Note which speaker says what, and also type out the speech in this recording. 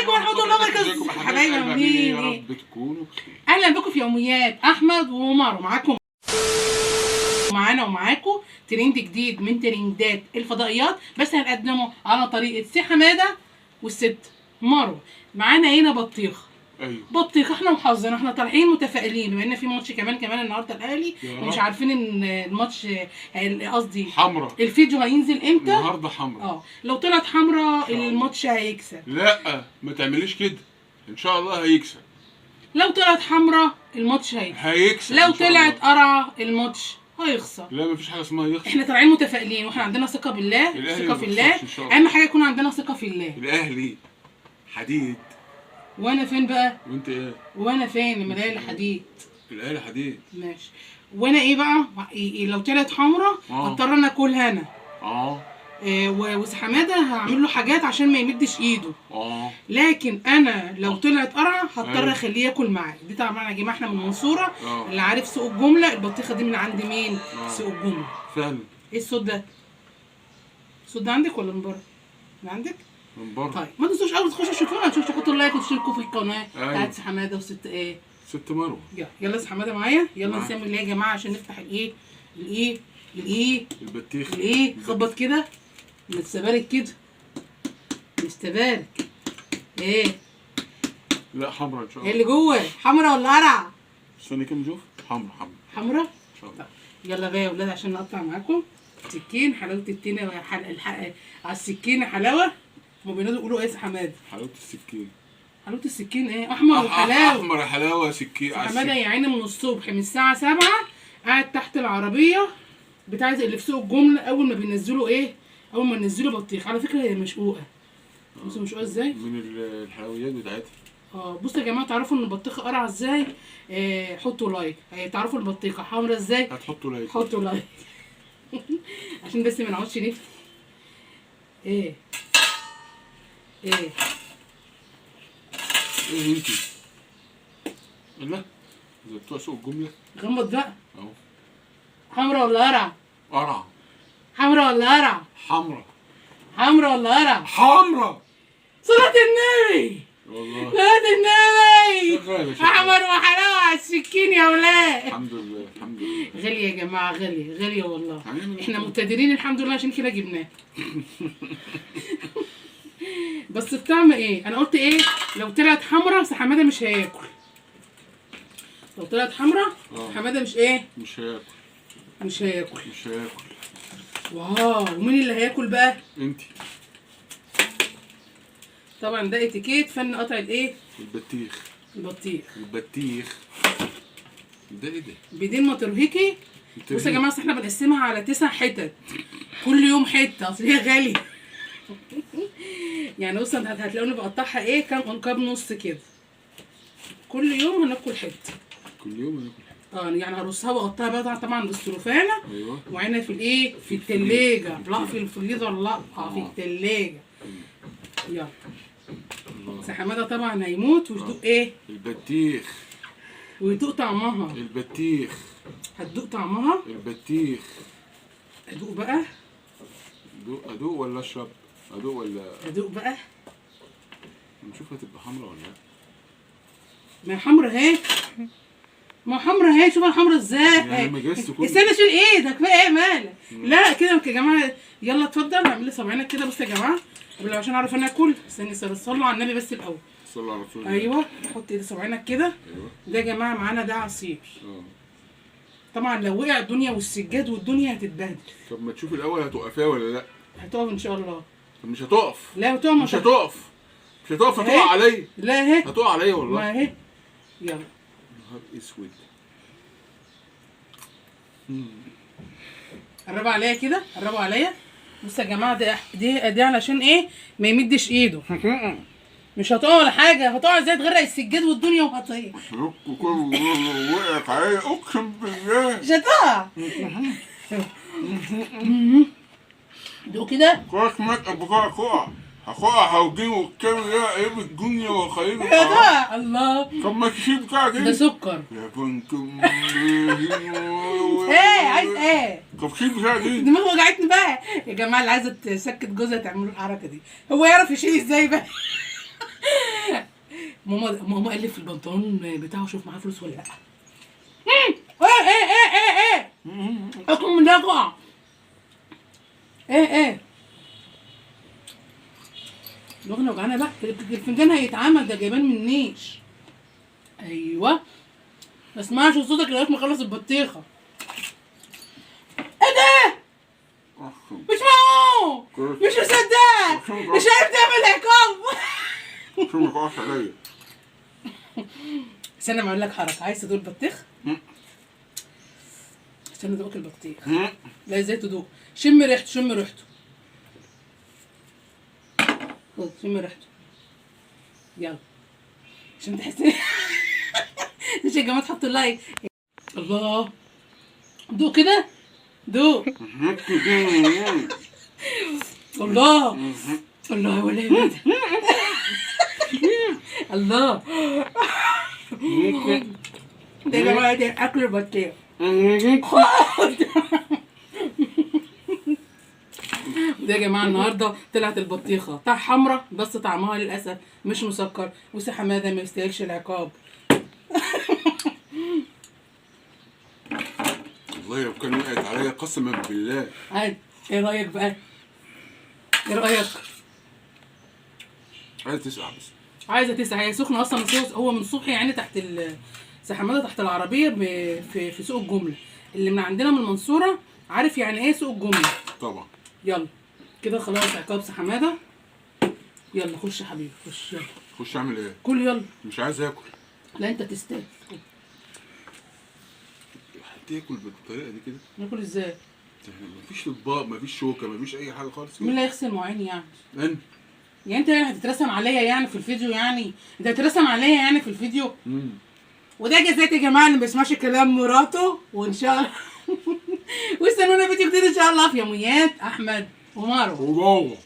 Speaker 1: عليكم ورحمه الله وبركاته حبايبي عاملين
Speaker 2: يا
Speaker 1: ايه؟
Speaker 2: رب تكونوا بخير.
Speaker 1: اهلا بكم في يوميات احمد ومارو. معانا ومعاكم ترند جديد من ترندات الفضائيات، بس هنقدمه على طريقه سي حماده والست مارو. معانا هنا بطيخ.
Speaker 2: ايوه
Speaker 1: بطيخ. احنا وحظنا احنا طالعين متفائلين بما ان في ماتش كمان النهارده الاهلي، ومش عارفين ان الماتش قصدي
Speaker 2: حمرا
Speaker 1: الفيديو هينزل امتى
Speaker 2: النهارده. حمرا
Speaker 1: لو طلعت حمرا الماتش هيكسب.
Speaker 2: لا ما تعمليش كده، ان شاء الله هيكسب.
Speaker 1: لو طلعت حمرا الماتش هيكسب. لو طلعت قرعه الماتش هيخسر.
Speaker 2: لا مفيش حاجه اسمها يخسر.
Speaker 1: احنا طالعين متفائلين واحنا عندنا ثقه بالله. ثقه في الله اهم حاجه، يكون عندنا ثقه في الله.
Speaker 2: الاهلي حديد.
Speaker 1: وانا فين بقى؟
Speaker 2: وانت ايه؟
Speaker 1: وانا فين لما الاهلي حديد؟
Speaker 2: الاهلي حديد
Speaker 1: ماشي. وانا ايه بقى؟ لو طلعت حمرا هضطر انا اكلها انا. وحماده هعمل له حاجات عشان ما يمدش ايده. لكن انا لو طلعت قرعه هضطر اخليه ياكل معايا. دي طبعا يا جماعه احنا من المنصوره. اللي عارف سوق الجمله، البطيخه دي من عند مين؟ سوق الجمله.
Speaker 2: فعلا.
Speaker 1: ايه الصوت ده؟ الصوت ده عندك ولا من بره؟ من عندك؟
Speaker 2: من بره.
Speaker 1: طيب ما تنسوش اول تخشوا تشوفونا، تحطوا لايك وتشتركوا في القناه بتاعت سي حماده وست ايه؟
Speaker 2: ست مروه.
Speaker 1: يلا سي حماده معايا. يلا نسمي الله يا جماعه عشان نفتح
Speaker 2: البطيخ.
Speaker 1: خبط كده. مستبارك كده. مستبارك. ايه؟
Speaker 2: لا حمرا ان شاء الله.
Speaker 1: ايه اللي جوه؟ حمرا ولا قرع؟
Speaker 2: استني كده نشوف.
Speaker 1: حمرا؟
Speaker 2: ان شاء الله.
Speaker 1: يلا بقى يا ولاد عشان نقطع معاكم. سكين حلاوه التين على السكينه حلاوه. هما بينادوا يقولوا ايه يا حماده؟
Speaker 2: حلاوه السكين.
Speaker 1: حلاوه السكين ايه؟ احمر وحلاوه.
Speaker 2: احمر حلاوه سكين.
Speaker 1: حماده يا عيني من الصبح من الساعه 7 قاعد تحت العربيه بتاعت اللي في سوق الجمله. اول ما بينزلوا اول ما ينزلوا بطيخ. على فكره هي مشقوقه. بصوا مشقوقه ازاي؟
Speaker 2: من الحلويات بتاعتها.
Speaker 1: بصوا يا جماعه، تعرفوا ان البطيخه قرعه ازاي؟ حطوا لايك. تعرفوا البطيخه حمرا ازاي؟
Speaker 2: هتحطوا لايك.
Speaker 1: حطوا لايك عشان بس ما نقعدش نفتي. ايه
Speaker 2: انتي؟ لا زي بتوع سوق الجمله.
Speaker 1: غمض بقى.
Speaker 2: اهو.
Speaker 1: حمرا ولا قرع؟
Speaker 2: قرع.
Speaker 1: حمرا ولا قرع؟
Speaker 2: حمرا.
Speaker 1: حمرا ولا قرع؟
Speaker 2: حمرا.
Speaker 1: صلاة النبي.
Speaker 2: والله
Speaker 1: صلاة النبي.
Speaker 2: شغالة.
Speaker 1: احمر وحلاوه على السكين يا ولاد.
Speaker 2: الحمد لله الحمد لله.
Speaker 1: غالية يا جماعة، غالية والله. احنا مقتدرين الحمد لله عشان كده جبناه. بس بطعم ايه؟ انا قلت ايه؟ لو طلعت حمرا بس حماده مش هياكل. لو طلعت حمرا حماده مش هياكل. واو. ومين اللي هياكل بقى؟
Speaker 2: انتي.
Speaker 1: طبعا ده اتيكيت فن قطع البطيخ.
Speaker 2: ده ايه ده؟
Speaker 1: بدين ما ترهقي. بصوا يا جماعه احنا بنقسمها على 9 حتت، كل يوم حته، اصل هي غاليه. يعني بصوا هتلاقوني بقطعها كام نص كده. كل يوم هناكل حته. يعني هرصها واقطعها بقى طبعا بالسلوفانه.
Speaker 2: ايوه.
Speaker 1: وعينها في التلاجة. لا في الفريزر، لا في التلاجة. يلا. سي حماده طبعا هيموت ويدوق
Speaker 2: البطيخ.
Speaker 1: ويدوق طعمها. هتدوق طعمها. ادوق بقى.
Speaker 2: ادوق ولا اشرب؟
Speaker 1: ادوق بقى.
Speaker 2: نشوف هتبقى حمرا ولا لا.
Speaker 1: ما هي حمرا اهي. شوف الحمرا ازاي. استنى شيل ايدك بقى. مالك؟ لا كده يا جماعه. يلا اتفضل اعمل لي صباعينك كده. بصوا يا جماعه قبل عشان اعرف انا اكل. استني صلوا على النبي بس الاول.
Speaker 2: صلوا على رسول
Speaker 1: الله. ايوه حط ايدي صباعينك كده.
Speaker 2: ايوه.
Speaker 1: ده يا جماعه معانا ده عصير. طبعا لو وقع الدنيا والسجاد والدنيا هتتبهدل.
Speaker 2: طب ما تشوفي الاول هتوقفيها ولا لا؟
Speaker 1: هتقف ان شاء الله.
Speaker 2: طب مش هتقف.
Speaker 1: لا
Speaker 2: مش هتقف هتقع عليا.
Speaker 1: لا اهي
Speaker 2: هتقع عليا والله.
Speaker 1: ما اهي. يلا.
Speaker 2: نهار اسود.
Speaker 1: قربوا عليا كده. بصوا يا جماعه دي علشان ما يمدش ايده. مش هتقع ولا حاجه. هتقع ازاي؟ تغرق السجاد والدنيا وهتطير.
Speaker 2: وقعت عليا اقسم بالله.
Speaker 1: مش هتقع. دوق كده.
Speaker 2: كويس مات ابوك هقع هوجيه والكلام ده ايه بالدنيا وخليله.
Speaker 1: هتقع. الله.
Speaker 2: طب ما تشيل بتاعك
Speaker 1: ده سكر.
Speaker 2: يا بنت
Speaker 1: عايز ايه؟
Speaker 2: طب شيل بتاعك دي.
Speaker 1: دماغي وجعتني بقى يا جماعه. اللي عايزه تسكت جوزها تعملوا الحركه دي. هو يعرف يشيل ازاي بقى؟ ماما قال لي في البنطلون بتاعه شوف معاه فلوس ولا لا. ايه اكل من ده قطع. ايه دماغنا وجعانه بقى. الفنجان هيتعمل ده جايبان من النيش. ايوه ما اسمعش صوتك لغايه ما اخلص البطيخه. ايه ده؟ مش معقول، مش مصدق، مش عارف تعمل عقاب.
Speaker 2: شو ما تقعش عليا.
Speaker 1: استنى ما اقول لك حركه. عايز تدوق البطيخ؟ استنى ادوق البطيخ. لا ازاي تدوق؟ شم ريحته، شم ريحته. خد شم ريحته يلا عشان تحس. مش يا جماعه تحطوا لايك. الله دوق كده، دوق. الله الله ولا ايه ده؟ الله ده يا جماعه ده اكل البطيخ. ده يا جماعه النهارده طلعت البطيخه بتاع حمرا بس طعمها للاسف مش مسكر، وسي حماده ما يستاهلش العقاب.
Speaker 2: والله لو كان وقعت عليا قسما بالله.
Speaker 1: عادي. ايه رايك بقى؟ ايه رايك؟
Speaker 2: عايز تسقع بس.
Speaker 1: عايزه تسعى. هي سخنه اصلا. هو من الصبح يعني تحت سي حماده تحت العربيه في سوق الجمله اللي من عندنا من المنصوره. عارف يعني ايه سوق الجمله؟
Speaker 2: طبعا.
Speaker 1: يلا كده خلاص عقاب سي حماده. يلا خش يا حبيبي خش يلا.
Speaker 2: خش اعمل ايه؟
Speaker 1: كل يلا.
Speaker 2: مش عايز اكل.
Speaker 1: لا انت تستاهل.
Speaker 2: هتاكل بالطريقه دي كده؟
Speaker 1: ناكل ازاي؟
Speaker 2: مفيش اطباق، مفيش شوكه، مفيش اي حاجه خالص.
Speaker 1: مين اللي هيغسل مواعين يعني؟
Speaker 2: انت
Speaker 1: يعني انت يعني هتترسم عليا يعني في الفيديو؟ يعني انت هتترسم عليا يعني في الفيديو؟ وده جزات يا جماعه اللي ما بيسمعش كلام مراته. وان شاء الله واستنونا فيديو جديد ان شاء الله في يوميات احمد ومروه.